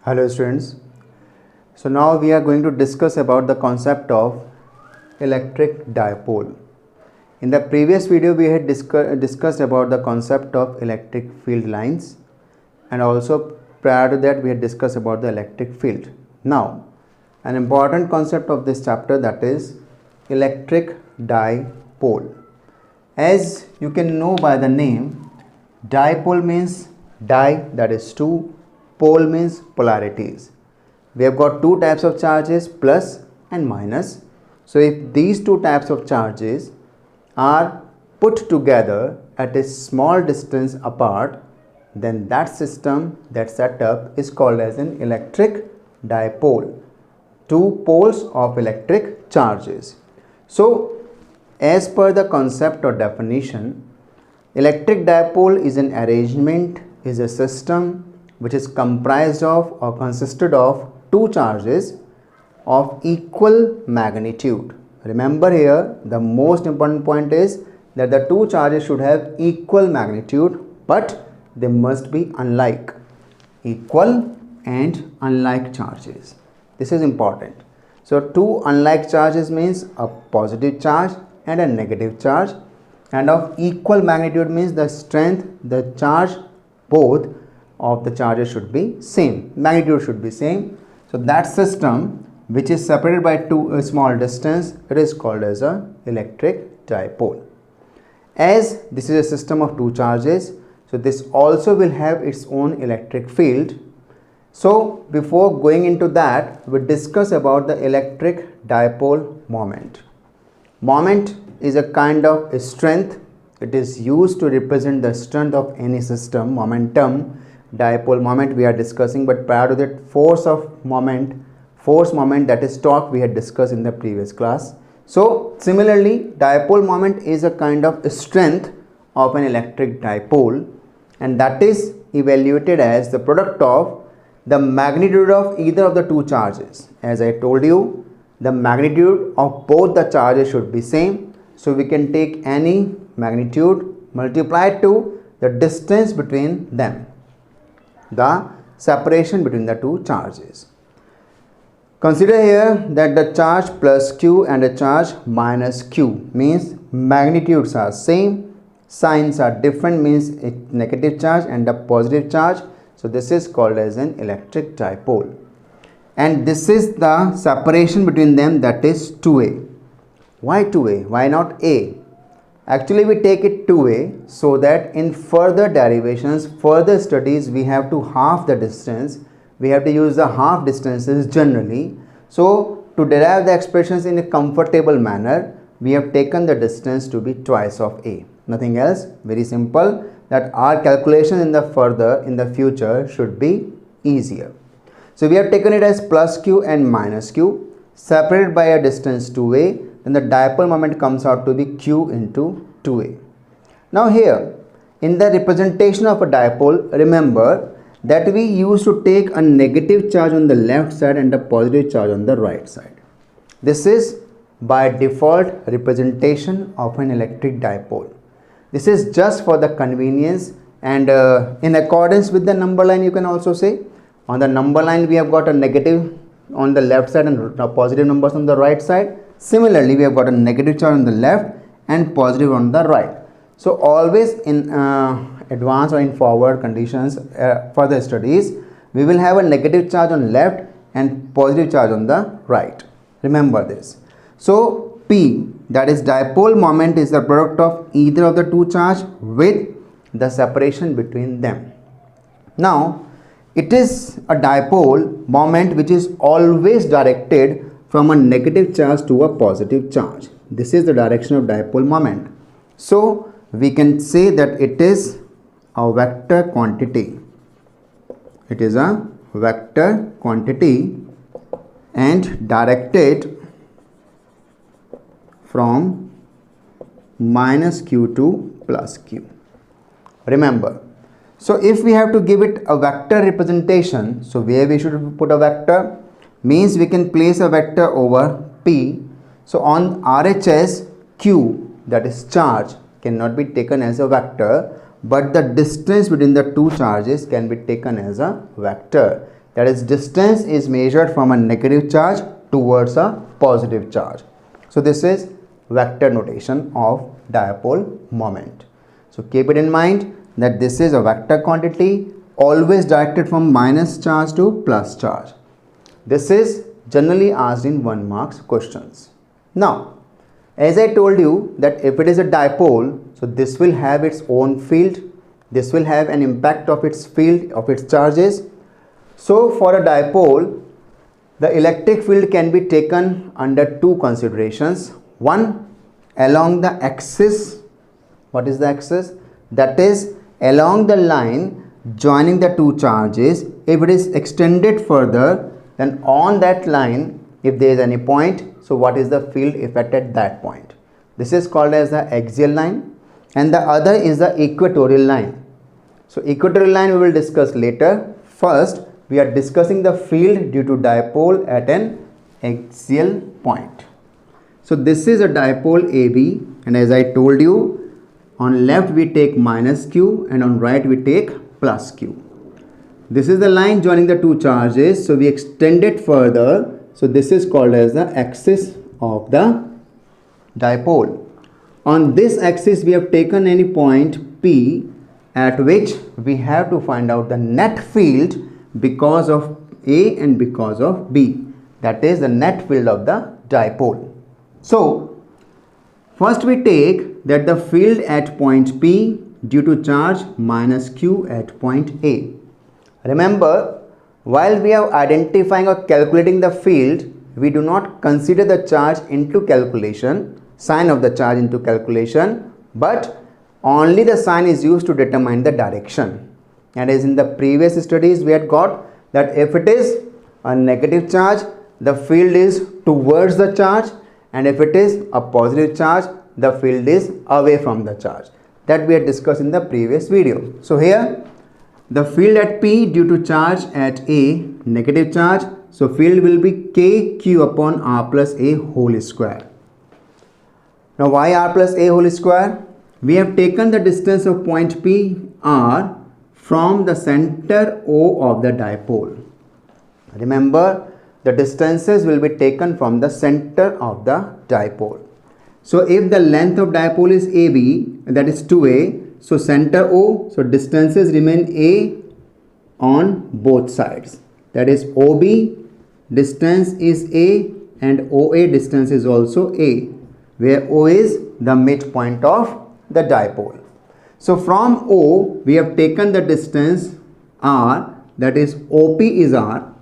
Hello students. So now we are going to discuss about the concept of electric dipole. In the previous video we had discussed about the concept of electric field lines, and also prior to that we had discussed about the electric field. Now an important concept of this chapter, that is electric dipole. As you can know by the name, dipole means di, that is two, pole means polarities. We have got two types of charges, plus and minus. So if these two types of charges are put together at a small distance apart, then that system, that setup is called as an electric dipole. Two poles of electric charges. So as per the concept or definition, electric dipole is an arrangement, is a system which is comprised of or consisted of two charges of equal magnitude. Remember here, the most important point is that the two charges should have equal magnitude, but they must be unlike. Equal and unlike charges. This is important. So two unlike charges means a positive charge and a negative charge, and of equal magnitude means the strength, the charge, both of the charges should be same, magnitude should be same. So that system which is separated by a small distance, it is called as a electric dipole. As this is a system of two charges, so this also will have its own electric field. So before going into that, we discuss about the electric dipole moment. Moment is a kind of a strength. It is used to represent the strength of any system. Momentum, dipole moment we are discussing, but prior to that, force moment, that is torque, we had discussed in the previous class. So similarly, dipole moment is a kind of a strength of an electric dipole, and that is evaluated as the product of the magnitude of either of the two charges. As I told you, the magnitude of both the charges should be same. So we can take any magnitude, multiply it to the distance between them, the separation between the two charges. Consider here that the charge plus q and the charge minus q means magnitudes are same, signs are different, means a negative charge and a positive charge. So this is called as an electric dipole, and this is the separation between them, that is 2a. Why 2a? Why not a? Actually we take it 2a so that in further derivations, further studies, we have to half the distance. We have to use the half distances generally. So to derive the expressions in a comfortable manner, we have taken the distance to be twice of a. Nothing else. Very simple, that our calculation in the future should be easier. So we have taken it as plus q and minus q separated by a distance 2a. Then the dipole moment comes out to be q into 2a. Now here in the representation of a dipole, remember that we used to take a negative charge on the left side and a positive charge on the right side. This is by default representation of an electric dipole. This is just for the convenience, and in accordance with the number line, you can also say on the number line we have got a negative on the left side and positive numbers on the right side. Similarly, we have got a negative charge on the left and positive on the right. So always in advanced or in forward conditions, further studies, we will have a negative charge on left and positive charge on the right. Remember this. So P, that is dipole moment, is the product of either of the two charge with the separation between them. Now it is a dipole moment which is always directed from a negative charge to a positive charge. This is the direction of dipole moment. So we can say that it is a vector quantity. It is a vector quantity and directed from minus q to plus q. Remember, so if we have to give it a vector representation, so where we should put a vector means we can place a vector over P. So on RHS, Q, that is charge, cannot be taken as a vector, but the distance between the two charges can be taken as a vector. That is, distance is measured from a negative charge towards a positive charge. So this is vector notation of dipole moment. So keep it in mind that this is a vector quantity always directed from minus charge to plus charge. This is generally asked in 1 marks questions. Now, as I told you that if it is a dipole, so this will have its own field. This will have an impact of its field, of its charges. So for a dipole, the electric field can be taken under two considerations. One, along the axis. What is the axis? That is along the line joining the two charges. If it is extended further, then on that line, if there is any point, so what is the field effect at that point? This is called as the axial line, and the other is the equatorial line. So equatorial line we will discuss later. First, we are discussing the field due to dipole at an axial point. So this is a dipole AB, and as I told you, on left we take minus q and on right we take plus q. This is the line joining the two charges, so we extend it further. So this is called as the axis of the dipole. On this axis we have taken any point P at which we have to find out the net field because of A and because of B. That is the net field of the dipole. So first we take that the field at point P due to charge minus Q at point A. Remember, while we are identifying or calculating the field, we do not consider the charge into calculation, sign of the charge into calculation, but only the sign is used to determine the direction. And as in the previous studies we had got that if it is a negative charge, the field is towards the charge, and if it is a positive charge, the field is away from the charge. That we had discussed in the previous video. So here the field at P due to charge at A, negative charge, so field will be kq upon r plus A whole square. Now why r plus A whole square? We have taken the distance of point P r from the center O of the dipole. Remember, the distances will be taken from the center of the dipole. So if the length of dipole is AB, that is 2A, so center O, so distances remain A on both sides. That is OB distance is A and OA distance is also A, where O is the midpoint of the dipole. So from O we have taken the distance R, that is OP is R.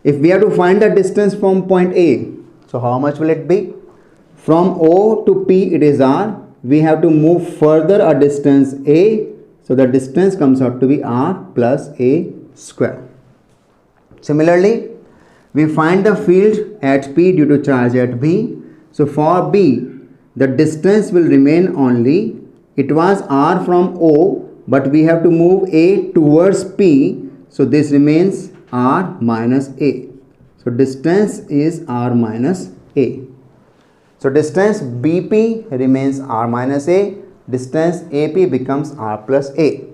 If we have to find the distance from point A, so how much will it be? From O to P it is R. We have to move further a distance A, so the distance comes out to be R plus A square. Similarly, we find the field at P due to charge at B. So for B, the distance will remain only, it was R from O, but we have to move A towards P, so this remains R minus A. So distance is R minus A. So distance BP remains R minus A, distance AP becomes R plus A.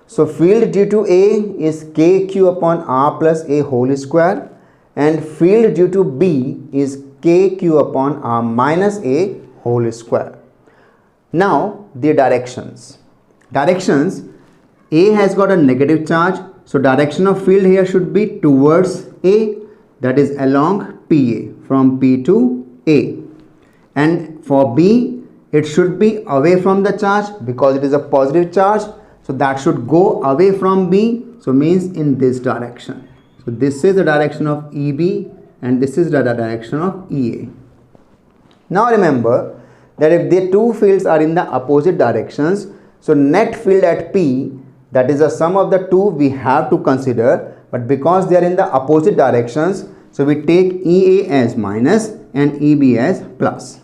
So field due to A is KQ upon R plus A whole square, and field due to B is KQ upon R minus A whole square. Now the directions. Directions, A has got a negative charge, so direction of field here should be towards A, that is along PA, from P to A. And for B, it should be away from the charge because it is a positive charge, so that should go away from B, so means in this direction. So this is the direction of EB and this is the direction of EA. Now remember that if the two fields are in the opposite directions, so net field at P, that is the sum of the two we have to consider, but because they are in the opposite directions, so we take EA as minus and EB as plus,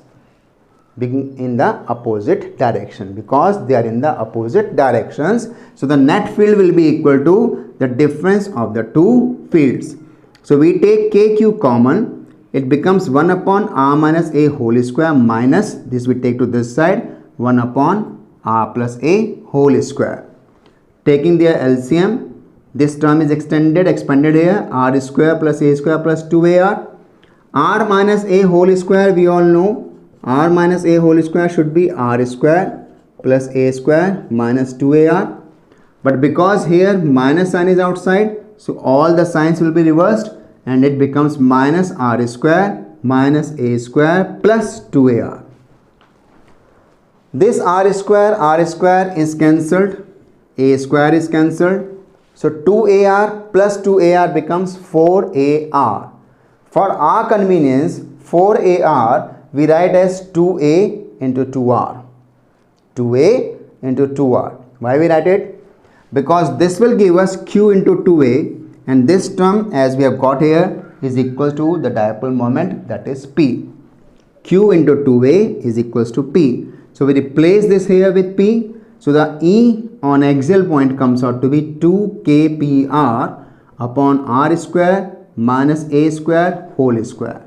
being in the opposite direction. Because they are in the opposite directions, so the net field will be equal to the difference of the two fields. So we take KQ common, it becomes 1 upon R minus A whole square minus, this we take to this side, 1 upon R plus A whole square. taking their LCM, this term is expanded here, r square plus a square plus 2ar. R minus a whole square, we all know r minus a whole square should be r square plus a square minus 2ar. But because here minus sign is outside, so all the signs will be reversed and it becomes minus r square minus a square plus 2ar. This r square is cancelled, a square is cancelled. So 2ar plus 2ar becomes 4ar. For our convenience, 4ar we write as 2a into 2r. 2a into 2r. Why we write it? Because this will give us q into 2a, and this term as we have got here is equal to the dipole moment, that is p. Q into 2a is equals to p. So we replace this here with p. So the E on axial point comes out to be 2kpr upon r square minus a square whole square.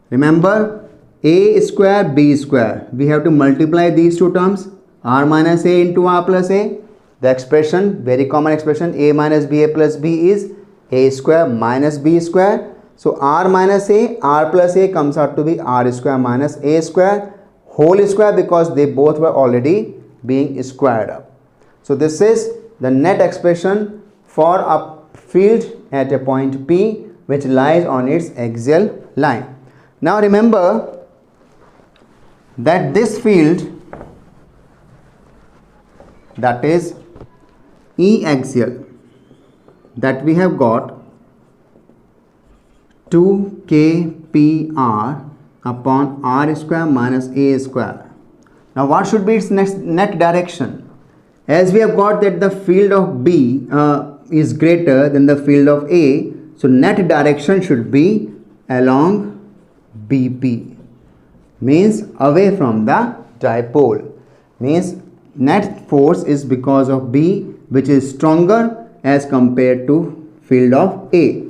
Remember, a square b square, we have to multiply these two terms, r minus a into r plus a. The expression, very common expression, a minus ba plus b is a square minus b square. So r minus a, r plus a comes out to be r square minus a square whole square, because they both were already being squared up. So this is the net expression for a field at a point P which lies on its axial line. Now remember that this field, that is E axial, that we have got 2kpr upon r square minus a square. Now what should be its net direction? As we have got that the field of B is greater than the field of A, so net direction should be along BP, means away from the dipole, means net force is because of B, which is stronger as compared to field of A.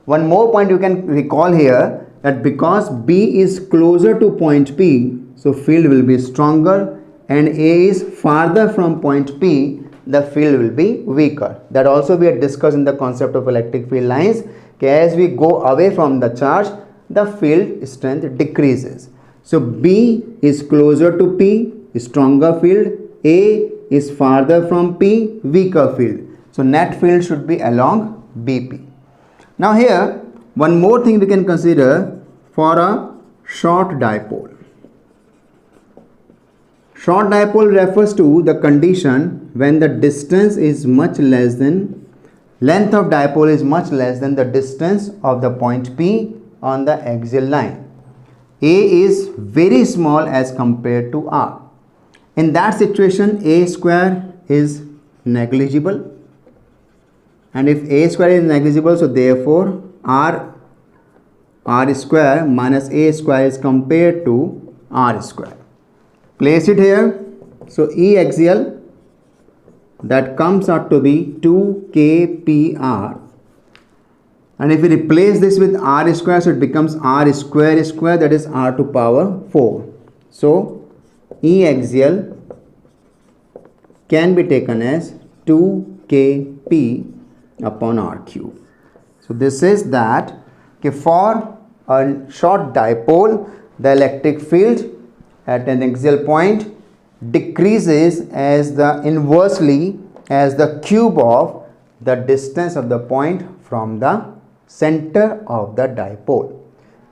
One more point you can recall here, that because B is closer to point P, so field will be stronger, and A is farther from point P, the field will be weaker. That also we had discussed in the concept of electric field lines. As we go away from the charge, the field strength decreases. So B is closer to P, stronger field. A is farther from P, weaker field. So net field should be along BP. Now here, one more thing we can consider for a short dipole. Short dipole refers to the condition when the distance is much less than, length of dipole is much less than the distance of the point P on the axial line. A is very small as compared to R. In that situation, A square is negligible, and if A square is negligible, so therefore R square minus A square is compared to R square. Place it here. So E axial, that comes out to be 2kpr, and if we replace this with r square, so it becomes r square square, that is r to power 4. So E axial can be taken as 2kp upon r cube. So this is that for a short dipole, the electric field at an axial point decreases as the inversely as the cube of the distance of the point from the center of the dipole.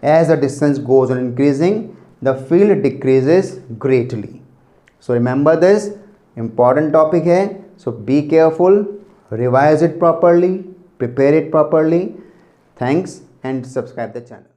As the distance goes on increasing, the field decreases greatly. So remember this important topic here. So be careful, revise it properly, prepare it properly. Thanks, and subscribe the channel.